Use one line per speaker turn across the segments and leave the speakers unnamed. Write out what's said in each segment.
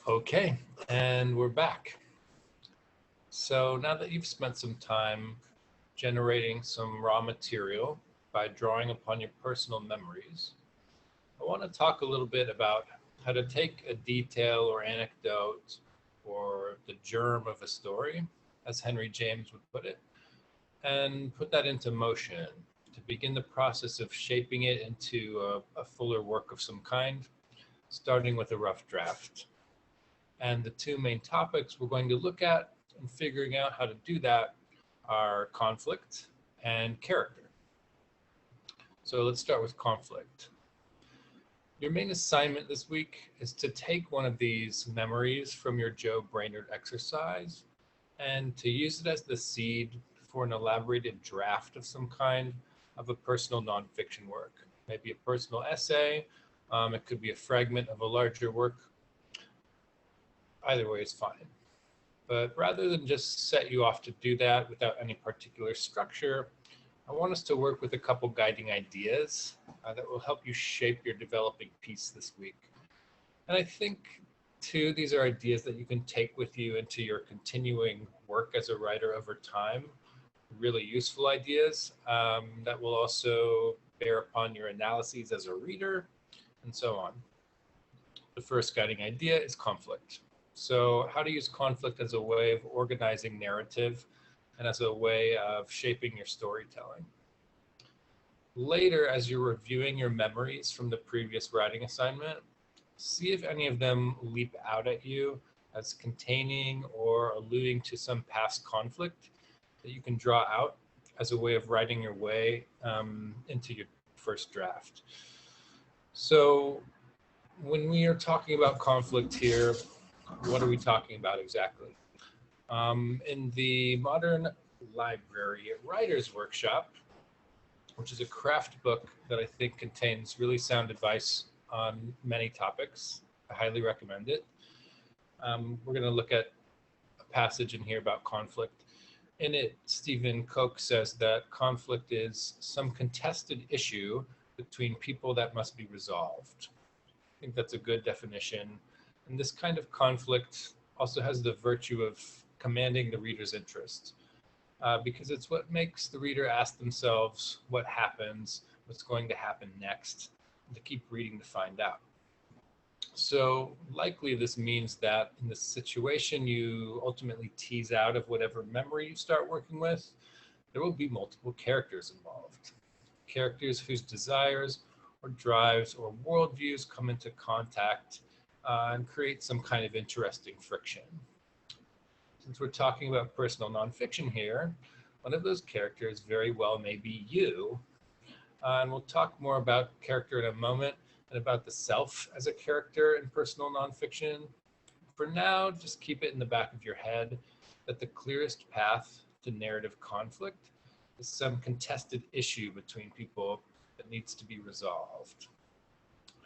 Okay, and we're back. So now that you've spent some time generating some raw material by drawing upon your personal memories, I want to talk a little bit about how to take a detail or anecdote or the germ of a story, as Henry James would put it, and put that into motion to begin the process of shaping it into a fuller work of some kind, starting with a rough draft. And the two main topics we're going to look at and figuring out how to do that are conflict and character. So let's start with conflict. Your main assignment this week is to take one of these memories from your Joe Brainerd exercise and to use it as the seed for an elaborated draft of some kind of a personal nonfiction work. Maybe a personal essay, it could be a fragment of a larger work. Either way is fine. But rather than just set you off to do that without any particular structure, I want us to work with a couple guiding ideas that will help you shape your developing piece this week. And I think, too, these are ideas that you can take with you into your continuing work as a writer over time. Really useful ideas that will also bear upon your analyses as a reader, and so on. The first guiding idea is conflict. So how to use conflict as a way of organizing narrative and as a way of shaping your storytelling. Later, as you're reviewing your memories from the previous writing assignment, see if any of them leap out at you as containing or alluding to some past conflict that you can draw out as a way of writing your way into your first draft. So when we are talking about conflict here, what are we talking about exactly? In the Modern Library Writer's Workshop, which is a craft book that I think contains really sound advice on many topics, I highly recommend it. We're going to look at a passage in here about conflict. In it, Stephen Koch says that conflict is some contested issue between people that must be resolved. I think that's a good definition. And this kind of conflict also has the virtue of commanding the reader's interest because it's what makes the reader ask themselves what happens, what's going to happen next, and to keep reading to find out. So likely this means that in the situation you ultimately tease out of whatever memory you start working with, there will be multiple characters involved. Characters whose desires or drives or worldviews come into contact and create some kind of interesting friction. Since we're talking about personal nonfiction here, one of those characters very well may be you. And we'll talk more about character in a moment and about the self as a character in personal nonfiction. For now, just keep it in the back of your head that the clearest path to narrative conflict is some contested issue between people that needs to be resolved.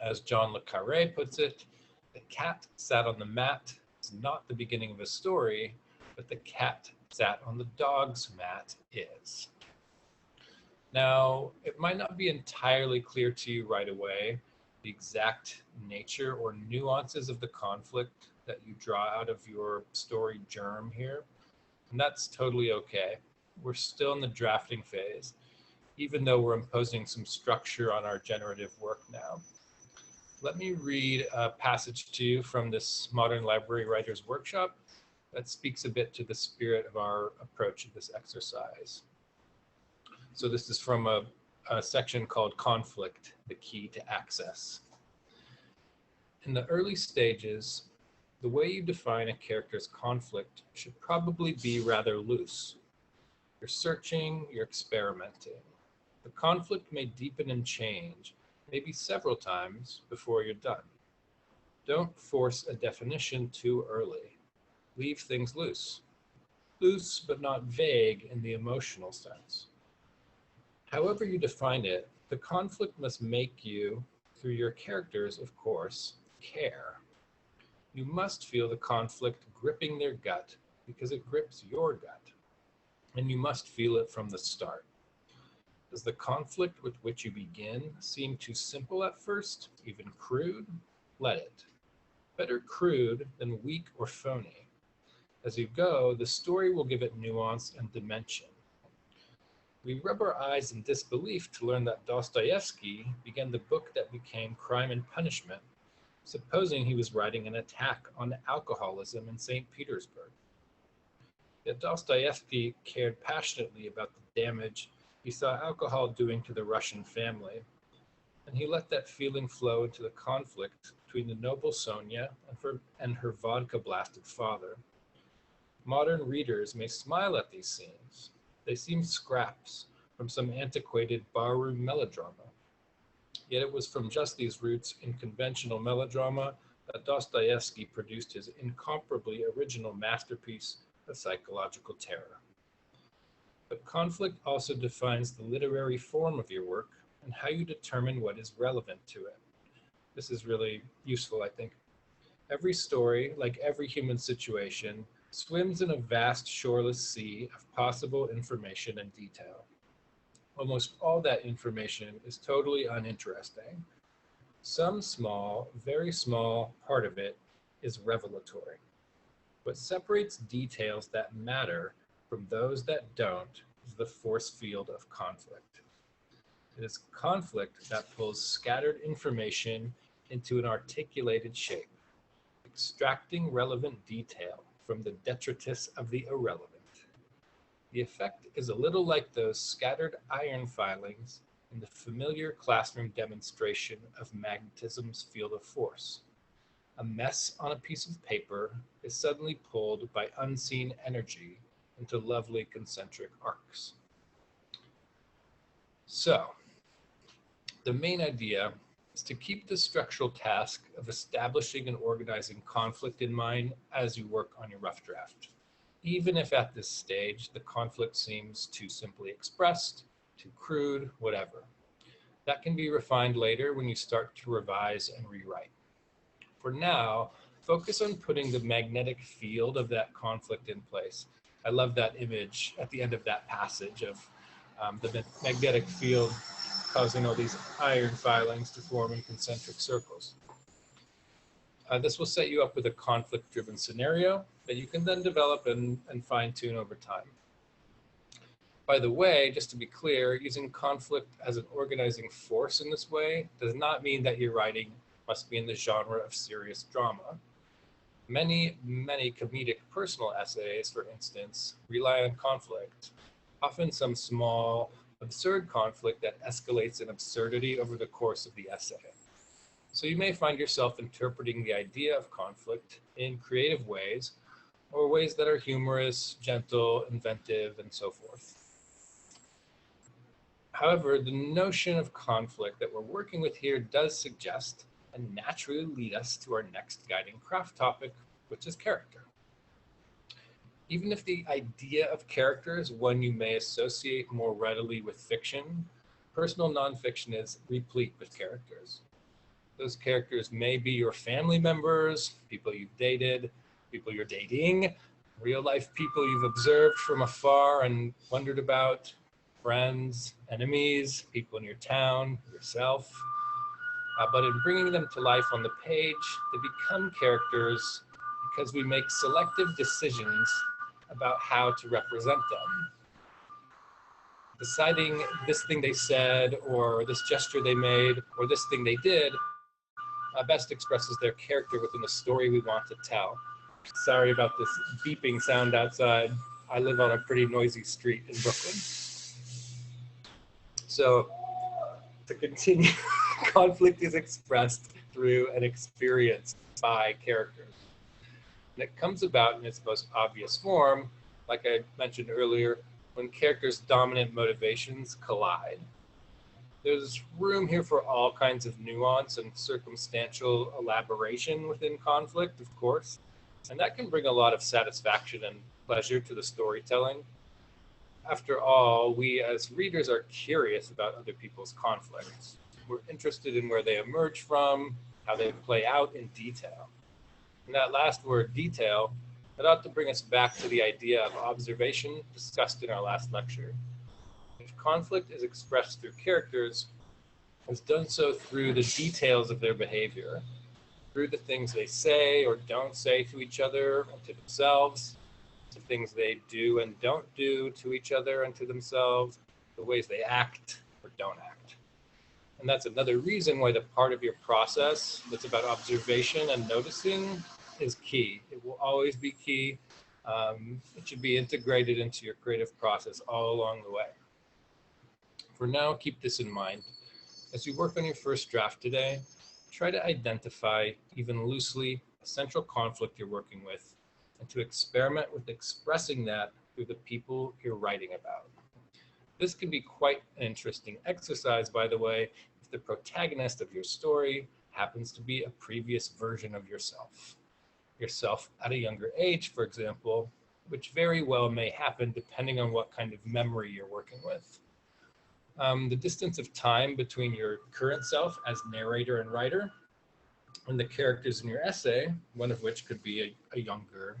As John le Carré puts it, the cat sat on the mat is not the beginning of a story, but the cat sat on the dog's mat is. Now, it might not be entirely clear to you right away the exact nature or nuances of the conflict that you draw out of your story germ here, and that's totally okay. We're still in the drafting phase, even though we're imposing some structure on our generative work now. Let me read a passage to you from this Modern Library Writers Workshop that speaks a bit to the spirit of our approach of this exercise. So this is from a section called Conflict, the Key to Access. In the early stages, the way you define a character's conflict should probably be rather loose. You're searching, you're experimenting. The conflict may deepen and change, maybe several times before you're done. Don't force a definition too early. Leave things loose. Loose but not vague in the emotional sense. However you define it, the conflict must make you, through your characters, of course, care. You must feel the conflict gripping their gut because it grips your gut. And you must feel it from the start. Does the conflict with which you begin seem too simple at first, even crude? Let it. Better crude than weak or phony. As you go, the story will give it nuance and dimension. We rub our eyes in disbelief to learn that Dostoevsky began the book that became Crime and Punishment, supposing he was writing an attack on alcoholism in St. Petersburg. Yet Dostoevsky cared passionately about the damage he saw alcohol doing to the Russian family, and he let that feeling flow into the conflict between the noble Sonia and her vodka-blasted father. Modern readers may smile at these scenes. They seem scraps from some antiquated barroom melodrama. Yet it was from just these roots in conventional melodrama that Dostoevsky produced his incomparably original masterpiece of psychological terror. But conflict also defines the literary form of your work and how you determine what is relevant to it. This is really useful, I think. Every story, like every human situation, swims in a vast shoreless sea of possible information and detail. Almost all that information is totally uninteresting. Some small, very small part of it is revelatory. What separates details that matter from those that don't is the force field of conflict. It is conflict that pulls scattered information into an articulated shape, extracting relevant detail from the detritus of the irrelevant. The effect is a little like those scattered iron filings in the familiar classroom demonstration of magnetism's field of force. A mess on a piece of paper is suddenly pulled by unseen energy into lovely concentric arcs. So, the main idea is to keep the structural task of establishing and organizing conflict in mind as you work on your rough draft, even if at this stage the conflict seems too simply expressed, too crude, whatever. That can be refined later when you start to revise and rewrite. For now, focus on putting the magnetic field of that conflict in place. I love that image at the end of that passage of the magnetic field causing all these iron filings to form in concentric circles. This will set you up with a conflict-driven scenario that you can then develop and fine-tune over time. By the way, just to be clear, using conflict as an organizing force in this way does not mean that your writing must be in the genre of serious drama. Many comedic personal essays, for instance, rely on conflict, often some small, absurd conflict that escalates in absurdity over the course of the essay. So you may find yourself interpreting the idea of conflict in creative ways, or ways that are humorous, gentle, inventive, and so forth. However, the notion of conflict that we're working with here does suggest and naturally lead us to our next guiding craft topic, which is character. Even if the idea of character is one you may associate more readily with fiction, personal nonfiction is replete with characters. Those characters may be your family members, people you've dated, people you're dating, real life people you've observed from afar and wondered about, friends, enemies, people in your town, yourself. But in bringing them to life on the page, they become characters because we make selective decisions about how to represent them. Deciding this thing they said, or this gesture they made, or this thing they did, best expresses their character within the story we want to tell. Sorry about this beeping sound outside. I live on a pretty noisy street in Brooklyn. So, to continue, conflict is expressed through and experienced by characters. And it comes about in its most obvious form, like I mentioned earlier, when characters' dominant motivations collide. There's room here for all kinds of nuance and circumstantial elaboration within conflict, of course, and that can bring a lot of satisfaction and pleasure to the storytelling. After all, we as readers are curious about other people's conflicts. We're interested in where they emerge from, how they play out in detail. And that last word, detail, that ought to bring us back to the idea of observation discussed in our last lecture. If conflict is expressed through characters, it's done so through the details of their behavior. through the things they say or don't say to each other and to themselves, to things they do and don't do to each other and to themselves, the ways they act or don't act. And that's another reason why the part of your process that's about observation and noticing is key. It will always be key. It should be integrated into your creative process all along the way. For now, keep this in mind. As you work on your first draft today, try to identify, even loosely, a central conflict you're working with and to experiment with expressing that through the people you're writing about. This can be quite an interesting exercise, by the way, if the protagonist of your story happens to be a previous version of yourself at a younger age, for example, which very well may happen depending on what kind of memory you're working with. The distance of time between your current self as narrator and writer and the characters in your essay, one of which could be a younger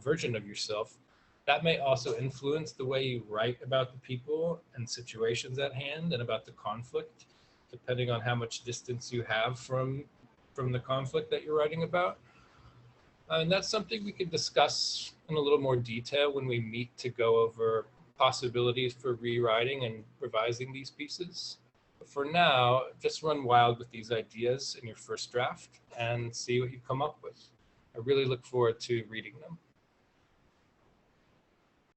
version of yourself, that may also influence the way you write about the people and situations at hand and about the conflict, depending on how much distance you have from the conflict that you're writing about. And that's something we can discuss in a little more detail when we meet to go over possibilities for rewriting and revising these pieces. But for now, just run wild with these ideas in your first draft and see what you come up with. I really look forward to reading them.